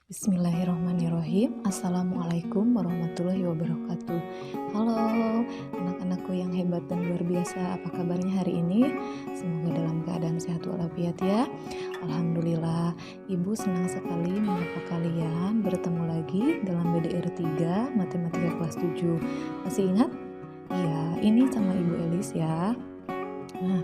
Bismillahirrahmanirrahim. Assalamualaikum warahmatullahi wabarakatuh. Halo anak-anakku yang hebat dan luar biasa, apa kabarnya hari ini? Semoga dalam keadaan sehat walafiat ya. Alhamdulillah, Ibu senang sekali menyapa kalian bertemu lagi dalam BDR 3 Matematika kelas 7. Masih ingat? Iya, ini sama Ibu Elis ya. Nah,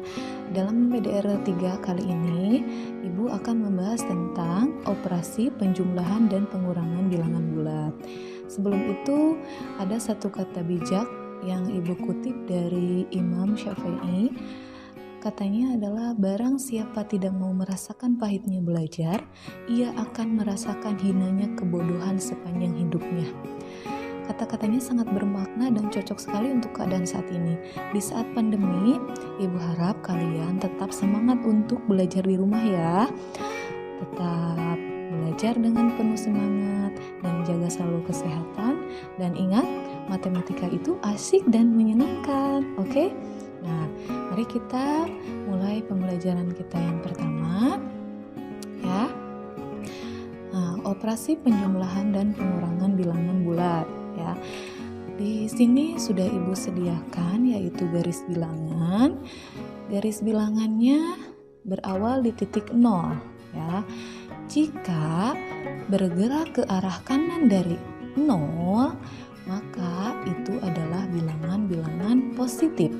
dalam BDR 3 kali ini, Ibu akan membahas tentang operasi penjumlahan dan pengurangan bilangan bulat. Sebelum itu, ada satu kata bijak yang Ibu kutip dari Imam Syafi'i. Katanya adalah, barang siapa tidak mau merasakan pahitnya belajar, ia akan merasakan hinanya kebodohan sepanjang hidupnya. Kata-katanya sangat bermakna dan cocok sekali untuk keadaan saat ini. Di saat pandemi, Ibu harap kalian tetap semangat untuk belajar di rumah ya. Tetap belajar dengan penuh semangat dan jaga selalu kesehatan. Dan ingat, matematika itu asik dan menyenangkan, oke? Nah, mari kita mulai pembelajaran kita yang pertama ya. Nah, operasi penjumlahan dan pengurangan bilangan bulat. Ya, di sini sudah Ibu sediakan yaitu garis bilangan. Garis bilangannya berawal di titik 0 ya. Jika bergerak ke arah kanan dari 0, maka itu adalah bilangan-bilangan positif.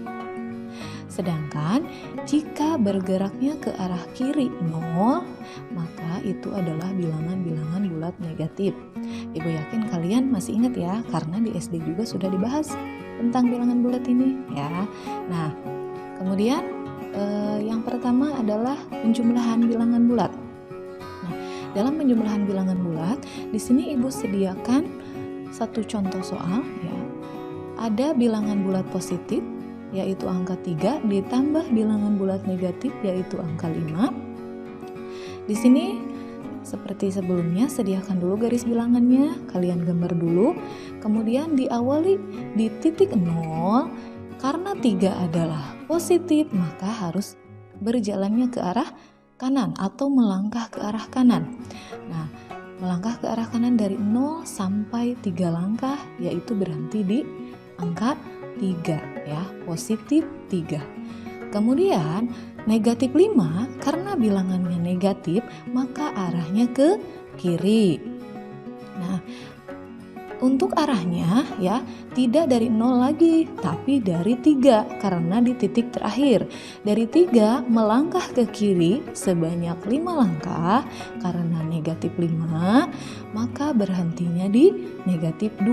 Sedangkan jika bergeraknya ke arah kiri 0, maka itu adalah bilangan-bilangan bulat negatif. Ibu yakin kalian masih ingat ya, karena di SD juga sudah dibahas tentang bilangan bulat ini ya. Nah, kemudian yang pertama adalah penjumlahan bilangan bulat. Nah, dalam penjumlahan bilangan bulat, di sini Ibu sediakan satu contoh soal ya. Ada bilangan bulat positif yaitu angka 3 ditambah bilangan bulat negatif yaitu angka 5. Di sini seperti sebelumnya, sediakan dulu garis bilangannya, kalian gambar dulu, kemudian diawali di titik 0. Karena 3 adalah positif, maka harus berjalannya ke arah kanan atau melangkah ke arah kanan. Nah, melangkah ke arah kanan dari 0 sampai 3 langkah, yaitu berhenti di angka 3 ya, positif 3. Kemudian negatif 5, karena bilangannya negatif maka arahnya ke kiri. Nah, untuk arahnya ya tidak dari 0 lagi tapi dari 3 karena di titik terakhir. Dari 3 melangkah ke kiri sebanyak 5 langkah karena negatif 5, maka berhentinya di negatif 2.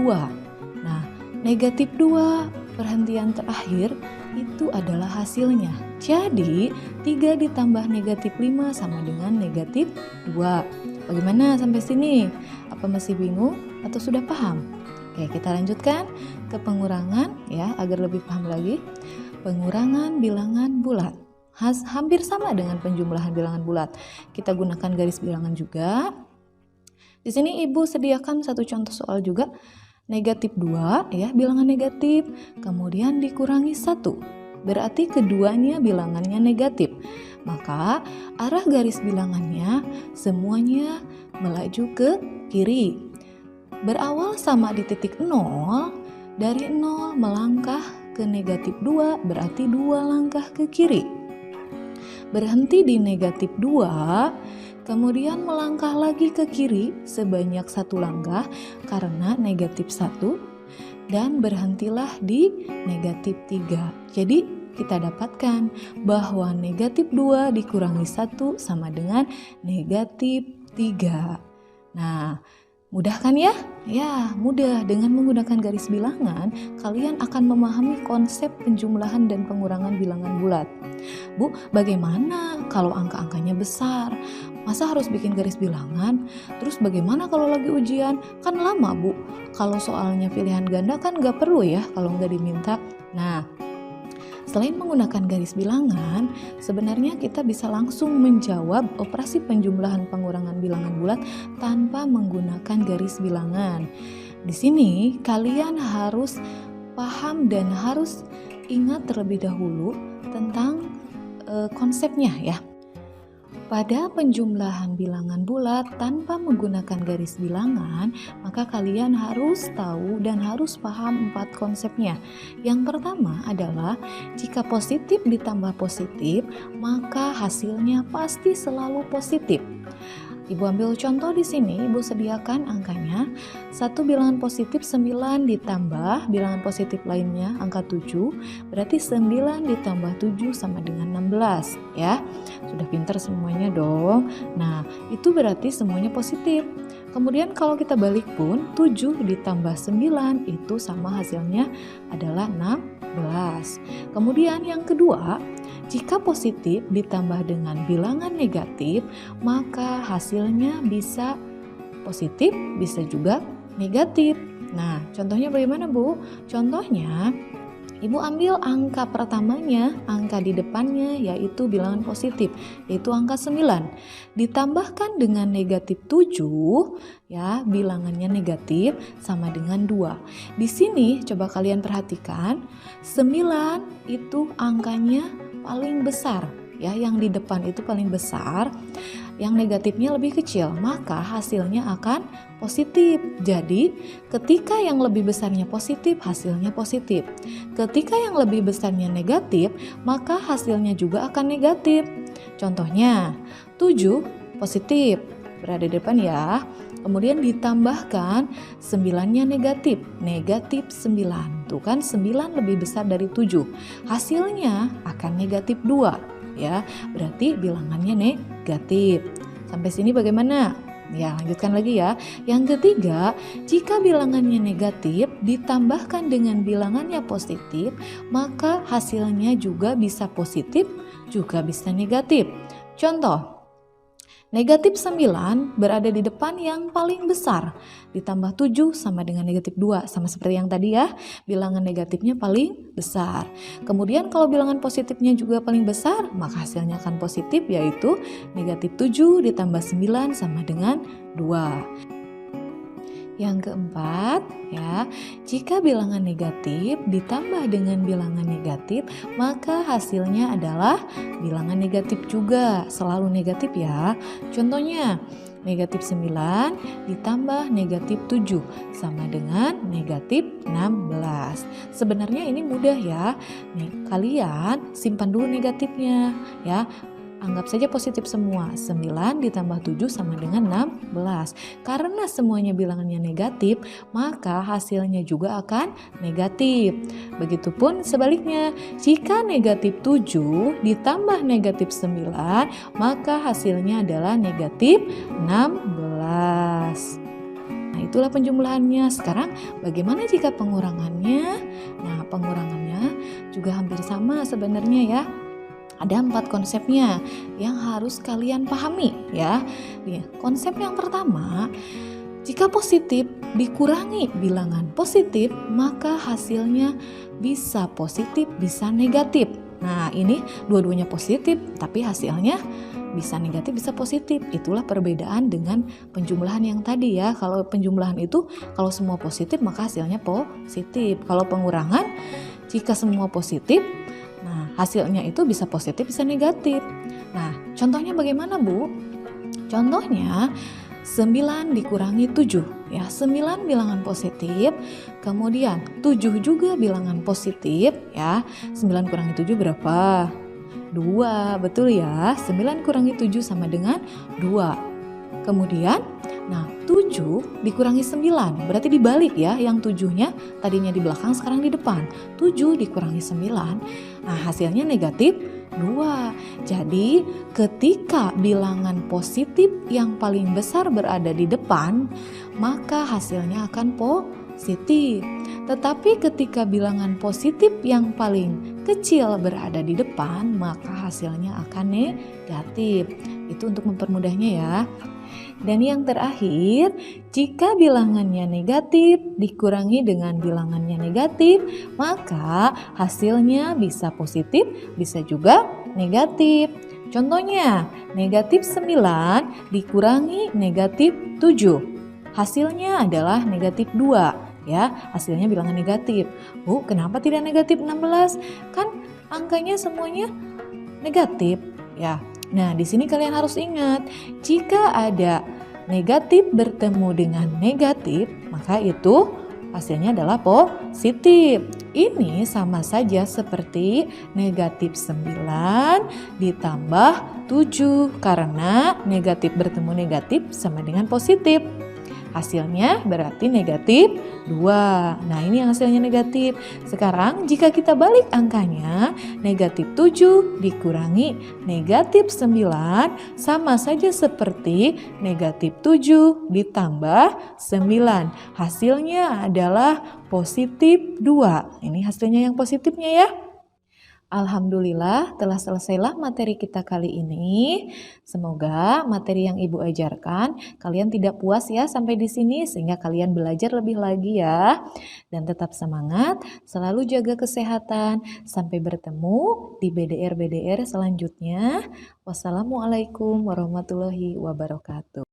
Nah, negatif 2 perhentian terakhir itu adalah hasilnya. Jadi 3 ditambah negatif 5 sama dengan negatif 2. Bagaimana sampai sini? Apa masih bingung atau sudah paham? Oke, kita lanjutkan ke pengurangan ya, agar lebih paham lagi. Pengurangan bilangan bulat hampir sama dengan penjumlahan bilangan bulat. Kita gunakan garis bilangan juga. Di sini Ibu sediakan satu contoh soal juga. Negatif 2 ya, bilangan negatif, kemudian dikurangi 1, berarti keduanya bilangannya negatif. Maka arah garis bilangannya semuanya melaju ke kiri. Berawal sama di titik 0, dari 0 melangkah ke negatif 2, berarti 2 langkah ke kiri. Berhenti di negatif 2, kemudian melangkah lagi ke kiri sebanyak 1 langkah karena negatif 1, dan berhentilah di negatif 3. Jadi kita dapatkan bahwa negatif 2 dikurangi 1 sama dengan negatif 3. Nah, mudah kan ya? Ya, mudah. Dengan menggunakan garis bilangan, kalian akan memahami konsep penjumlahan dan pengurangan bilangan bulat. Bu, bagaimana kalau angka-angkanya besar? Masa harus bikin garis bilangan? Terus bagaimana kalau lagi ujian? Kan lama, Bu. Kalau soalnya pilihan ganda kan gak perlu ya kalau nggak diminta. Nah, selain menggunakan garis bilangan, sebenarnya kita bisa langsung menjawab operasi penjumlahan pengurangan bilangan bulat tanpa menggunakan garis bilangan. Di sini kalian harus paham dan harus ingat terlebih dahulu tentang konsepnya ya. Pada penjumlahan bilangan bulat tanpa menggunakan garis bilangan, maka kalian harus tahu dan harus paham 4 konsepnya. Yang pertama adalah jika positif ditambah positif, maka hasilnya pasti selalu positif. Ibu ambil contoh di sini, Ibu sediakan angkanya. Satu bilangan positif 9 ditambah bilangan positif lainnya angka 7, berarti 9 ditambah 7 sama dengan 16 ya. Sudah pintar semuanya dong. Nah, itu berarti semuanya positif. Kemudian kalau kita balik pun 7 ditambah 9 itu sama hasilnya adalah 16. Kemudian yang kedua, jika positif ditambah dengan bilangan negatif, maka hasilnya bisa positif, bisa juga negatif. Nah, contohnya bagaimana, Bu? Contohnya, Ibu ambil angka pertamanya, angka di depannya yaitu bilangan positif, yaitu angka 9. Ditambahkan dengan negatif 7, ya, bilangannya negatif sama dengan 2. Di sini coba kalian perhatikan, 9 itu angkanya paling besar, ya, yang di depan itu paling besar, yang negatifnya lebih kecil, maka hasilnya akan positif. Jadi, ketika yang lebih besarnya positif, hasilnya positif. Ketika yang lebih besarnya negatif, maka hasilnya juga akan negatif. Contohnya, 7 positif, berada di depan ya. Kemudian ditambahkan 9-nya negatif, negatif 9. Tuh kan 9 lebih besar dari 7. Hasilnya akan negatif 2 ya. Berarti bilangannya negatif. Sampai sini bagaimana? Ya, lanjutkan lagi ya. Yang ketiga, jika bilangannya negatif ditambahkan dengan bilangannya positif, maka hasilnya juga bisa positif, juga bisa negatif. Contoh, negatif 9 berada di depan yang paling besar, ditambah 7 sama dengan negatif 2, sama seperti yang tadi ya, bilangan negatifnya paling besar. Kemudian kalau bilangan positifnya juga paling besar, maka hasilnya akan positif, yaitu negatif 7 ditambah 9 sama dengan 2. Yang keempat, ya, jika bilangan negatif ditambah dengan bilangan negatif, maka hasilnya adalah bilangan negatif juga, selalu negatif ya. Contohnya, negatif 9 ditambah negatif 7 sama dengan negatif 16. Sebenarnya ini mudah ya. Nih, kalian simpan dulu negatifnya ya. Anggap saja positif semua, 9 ditambah 7 sama dengan 16. Karena semuanya bilangannya negatif, maka hasilnya juga akan negatif. Begitupun sebaliknya, jika negatif 7 ditambah negatif 9, maka hasilnya adalah negatif 16. Nah, itulah penjumlahannya. Sekarang bagaimana jika pengurangannya? Nah, pengurangannya juga hampir sama sebenarnya ya. Ada 4 konsepnya yang harus kalian pahami ya. Konsep yang pertama, jika positif dikurangi bilangan positif, maka hasilnya bisa positif, bisa negatif. Nah, ini dua-duanya positif, tapi hasilnya bisa negatif, bisa positif. Itulah perbedaan dengan penjumlahan yang tadi ya. Kalau penjumlahan itu, kalau semua positif, maka hasilnya positif. Kalau pengurangan, jika semua positif, nah, hasilnya itu bisa positif, bisa negatif. Nah, contohnya bagaimana, Bu? Contohnya, 9 dikurangi 7. Ya, 9 bilangan positif, kemudian 7 juga bilangan positif. Ya, 9 kurangi 7 berapa? 2, betul ya. 9 kurangi 7 sama dengan 2. Kemudian, nah 7 dikurangi 9, berarti dibalik ya, yang 7-nya tadinya di belakang sekarang di depan. 7 dikurangi 9, nah hasilnya negatif 2. Jadi ketika bilangan positif yang paling besar berada di depan, maka hasilnya akan positif. Tetapi ketika bilangan positif yang paling kecil berada di depan, maka hasilnya akan negatif. Itu untuk mempermudahnya ya. Dan yang terakhir, jika bilangannya negatif dikurangi dengan bilangannya negatif, maka hasilnya bisa positif, bisa juga negatif. Contohnya, negatif 9 dikurangi negatif 7. Hasilnya adalah negatif 2. Ya, hasilnya bilangan negatif. Bu, kenapa tidak negatif 16? Kan angkanya semuanya negatif. Ya, Nah, di sini kalian harus ingat, jika ada negatif bertemu dengan negatif, maka itu hasilnya adalah positif. Ini sama saja seperti negatif 9 ditambah 7, karena negatif bertemu negatif sama dengan positif. Hasilnya berarti negatif 2. Nah, ini yang hasilnya negatif. Sekarang jika kita balik angkanya, negatif 7 dikurangi negatif 9 sama saja seperti negatif 7 ditambah 9. Hasilnya adalah positif 2. Ini hasilnya yang positifnya ya. Alhamdulillah telah selesailah materi kita kali ini. Semoga materi yang Ibu ajarkan kalian tidak puas ya sampai di sini, sehingga kalian belajar lebih lagi ya. Dan tetap semangat, selalu jaga kesehatan. Sampai bertemu di BDR-BDR selanjutnya. Wassalamualaikum warahmatullahi wabarakatuh.